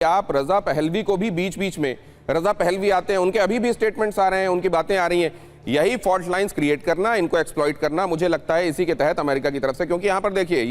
आप Reza Pahlavi को भी बीच बीच में, रजा पहलवी आते हैं, उनके अभी भी स्टेटमेंट्स आ रहे हैं, उनकी बातें आ रही हैं, यही फॉल्ट लाइंस क्रिएट करना, इनको एक्सप्लॉइट करना, मुझे लगता है इसी के तहत अमेरिका की तरफ से। क्योंकि यहाँ पर देखिए,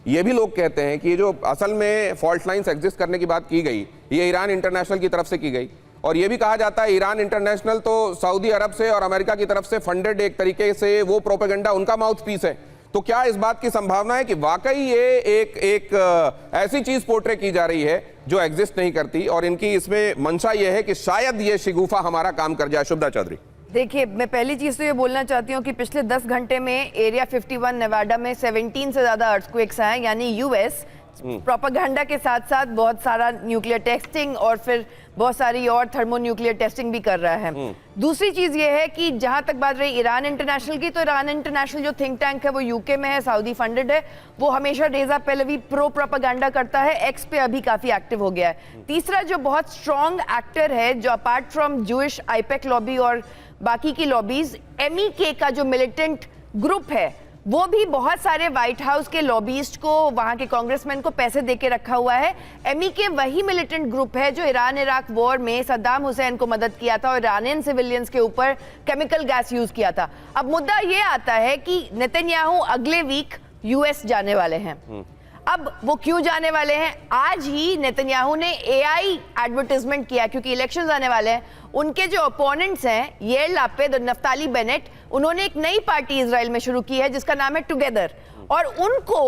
ये भी लोग कहते हैं कि ये जो असल में फॉल्ट लाइंस एग्जिस्ट करने की बात की गई, ये ईरान इंटरनेशनल की तरफ से की गई, और ये भी कहा जाता है ईरान इंटरनेशनल तो सऊदी अरब से और अमेरिका की तरफ से फंडेड एक तरीके से वो प्रोपेगेंडा उनका माउथ पीस है। तो क्या इस बात की संभावना है कि वाकई ये एक ऐसी चीज पोर्ट्रे की जा रही है जो एग्जिस्ट नहीं करती, और इनकी इसमें मंशा ये है कि शायद ये शिगुफा हमारा काम कर जाए? शुभदा चौधरी, देखिए, मैं पहली चीज तो ये बोलना चाहती हूँ कि पिछले 10 घंटे में एरिया 51 नेवाडा में 17 से ज्यादा अर्थक्वेक्स आए, यानी यूएस प्रोपेगेंडा के साथ साथ बहुत सारा न्यूक्लियर टेस्टिंग और फिर बहुत सारी और थर्मोन्यूक्लियर टेस्टिंग भी कर रहा है। दूसरी चीज ये है कि जहां तक बात रही ईरान इंटरनेशनल की, तो ईरान इंटरनेशनल जो थिंक टैंक है वो यूके में है, सऊदी फंडेड है, वो हमेशा रेजा पहलवी प्रो प्रोपेगेंडा करता है, एक्स पे अभी काफी एक्टिव हो गया है। तीसरा जो बहुत स्ट्रॉन्ग एक्टर है, जो apart from Jewish IUPAC lobby और बाकी की लॉबीज, MEK का जो मिलिटेंट ग्रुप है, वो भी बहुत सारे व्हाइट हाउस के लॉबीस्ट को, वहां के कांग्रेसमैन को पैसे देके रखा हुआ है। MEK वही मिलिटेंट ग्रुप है जो ईरान इराक वॉर में सद्दाम हुसैन को मदद किया था और ईरानियन सिविलियंस के ऊपर केमिकल गैस यूज किया था। अब मुद्दा ये आता है कि नेतन्याहू अगले वीक US जाने वाले हैं। अब वो क्यों जाने वाले हैं? आज ही नेतन्याहू ने AI एडवर्टाइजमेंट किया, क्योंकि इलेक्शंस आने वाले हैं। उनके जो ओपोनेंट्स हैं, येर लापिड और नफ्ताली बेनेट, उन्होंने एक नई पार्टी इजराइल में शुरू की है जिसका नाम है टुगेदर, और उनको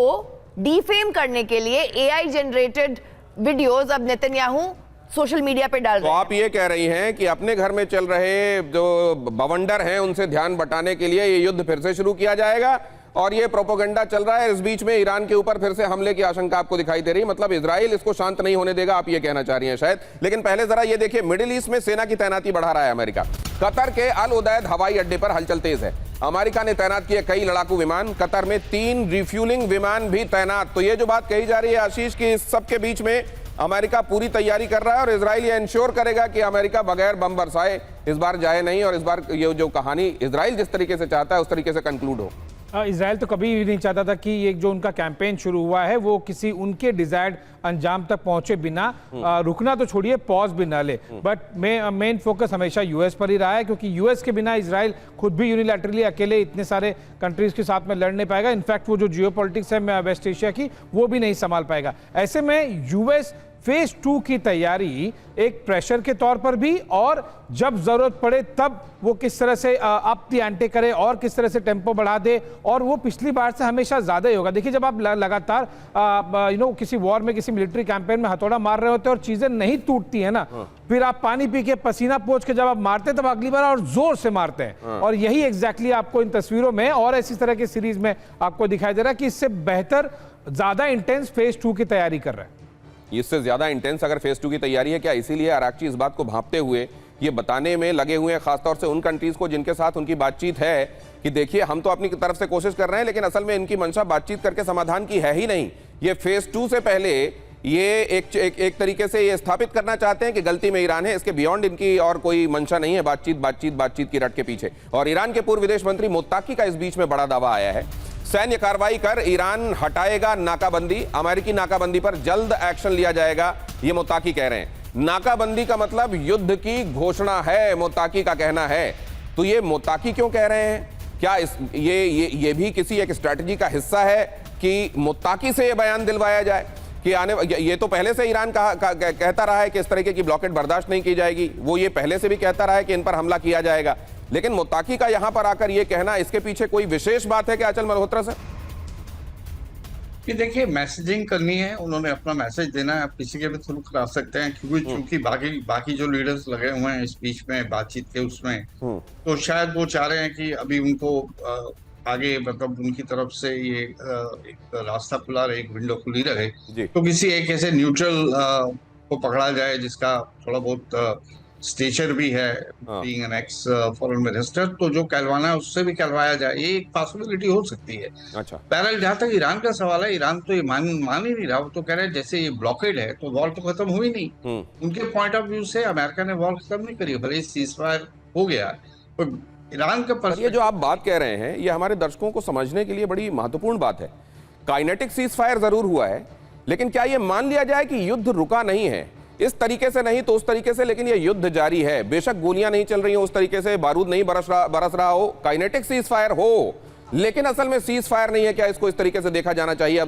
डिफेम करने के लिए AI जनरेटेड वीडियोस अब नेतन्याहू सोशल मीडिया पे डाल रहे हैं। तो आप ये कह रही हैं कि अपने घर में चल रहे जो बवंडर हैं उनसे ध्यान बटाने के लिए ये युद्ध फिर से शुरू किया जाएगा, और ये प्रोपेगेंडा चल रहा है। इस बीच में ईरान के ऊपर फिर से हमले की आशंका आपको दिखाई दे रही है, मतलब इजराइल इसको शांत नहीं होने देगा, आप ये कहना चाह रही हैं शायद। लेकिन पहले जरा ये देखिए, मिडिल ईस्ट में सेना की तैनाती बढ़ा रहा है अमेरिका। कतर के अल उदैद हवाई अड्डे पर हलचल तेज है। अमेरिका ने तैनात किए कई लड़ाकू विमान, कतर में 3 रिफ्यूलिंग विमान भी तैनात। तो ये जो बात कही जा रही है आशीष की, इस सबके बीच में अमेरिका पूरी तैयारी कर रहा है, और इजराइल ये इंश्योर करेगा कि अमेरिका बगैर बम बरसाए इस बार जाए नहीं, और इस बार ये जो कहानी इजराइल जिस तरीके से चाहता है उस तरीके से कंक्लूड हो। इजराइल तो कभी भी नहीं चाहता था कि ये जो उनका कैंपेन शुरू हुआ है वो किसी उनके डिजायर्ड अंजाम तक पहुंचे बिना, रुकना तो छोड़िए, पॉज भी ना ले। बट मेन फोकस हमेशा US पर ही रहा है, क्योंकि US के बिना इजराइल खुद भी यूनिलैटरली अकेले इतने सारे कंट्रीज के साथ में लड़ नहीं पाएगा। इनफैक्ट वो जो जियोपॉलिटिक्स है वेस्ट एशिया की, वो भी नहीं संभाल पाएगा। ऐसे में US फेज 2 की तैयारी एक प्रेशर के तौर पर भी, और जब जरूरत पड़े तब वो किस तरह से अप दी एंटे करे और किस तरह से टेम्पो बढ़ा दे, और वो पिछली बार से हमेशा ज्यादा ही होगा। देखिए, जब आप लगातार किसी वॉर में, किसी मिलिट्री कैंपेन में हथौड़ा मार रहे होते हैं और चीजें नहीं टूटती है ना, फिर आप पानी पी के पसीना पोंछ के जब आप मारते हैं तब अगली बार और जोर से मारते हैं। और यही एग्जैक्टली आपको इन तस्वीरों में और ऐसी तरह की सीरीज में आपको दिखाई दे रहा है कि इससे बेहतर, ज्यादा इंटेंस फेज 2 की तैयारी कर रहे हैं। इससे ज्यादा इंटेंस अगर फेज 2 की तैयारी है क्या? इसीलिए अराक्ची इस बात को भांपते हुए ये बताने में लगे हुए हैं, खासतौर से उन कंट्रीज को जिनके साथ उनकी बातचीत है, कि देखिए हम तो अपनी तरफ से कोशिश कर रहे हैं, लेकिन असल में इनकी मंशा बातचीत करके समाधान की है ही नहीं। ये फेज 2 से पहले ये एक तरीके से ये स्थापित करना चाहते हैं कि गलती में ईरान है, इसके बियॉन्ड इनकी और कोई मंशा नहीं है। बातचीत की रट के पीछे। और ईरान के पूर्व विदेश मंत्री मुत्ताकी का इस बीच में बड़ा दावा आया है, सैन्य कार्रवाई कर ईरान हटाएगा नाकाबंदी, अमेरिकी नाकाबंदी पर जल्द एक्शन लिया जाएगा, ये मुत्ताकी कह रहे हैं। नाकाबंदी का मतलब युद्ध की घोषणा है, मुत्ताकी का कहना है। तो ये मुत्ताकी क्यों कह रहे हैं? क्या ये भी किसी एक स्ट्रैटेजी का हिस्सा है कि मुत्ताकी से ये बयान दिलवाया जाए कि ये तो पहले से ईरान कहता रहा है कि इस तरीके की ब्लॉकेट बर्दाश्त नहीं की जाएगी, वो ये पहले से भी कहता रहा है कि इन पर हमला किया जाएगा, लेकिन मुत्ताकी का यहां पर आकर यह कहना, इसके पीछे कोई विशेष बात है क्या अचल मल्होत्रा से? कि देखिए, मैसेजिंग करनी है, उन्होंने अपना मैसेज देना है, आप किसी के भी थ्रू करा सकते हैं, क्योंकि चूंकि बाकी जो लीडर्स लगे हुए हैं इस बीच में बातचीत के उसमें, तो शायद वो चाह रहे हैं कि अभी उनको आगे, मतलब उनकी तरफ से ये एक रास्ता खुला रहे, एक विंडो खुली रहे, तो किसी एक ऐसे न्यूट्रल को पकड़ा जाए जिसका थोड़ा बहुत स्टेचर भी है, being an x foreign minister, तो जो कहलवाना है उससे भी कहलवाया जाए, ये एक पॉसिबिलिटी हो सकती है। अच्छा, बहरहाल जहां तक ईरान का सवाल है, ईरान तो ये मान ही नहीं रहा। वो तो कह रहे हैं जैसे ये ब्लॉकेड है तो वॉर तो खत्म हुई नहीं। उनके पॉइंट ऑफ व्यू से अमेरिका ने वॉर खत्म नहीं करी, भले सीज फायर हो गया, तो ईरान का ये जो आप बात कह रहे हैं ये हमारे दर्शकों को समझने के लिए बड़ी महत्वपूर्ण बात है। काइनेटिक सीज फायर जरूर हुआ है, लेकिन क्या ये मान लिया जाए कि युद्ध रुका नहीं है? इस तरीके से नहीं तो उस तरीके से, लेकिन ये युद्ध जारी है। बेशक गोलियां नहीं चल रही हो उस तरीके से, बारूद नहीं बरस रहा हो, काइनेटिक सीज फायर हो, लेकिन असल में सीज फायर नहीं है। क्या इसको इस तरीके से देखा जाना चाहिए?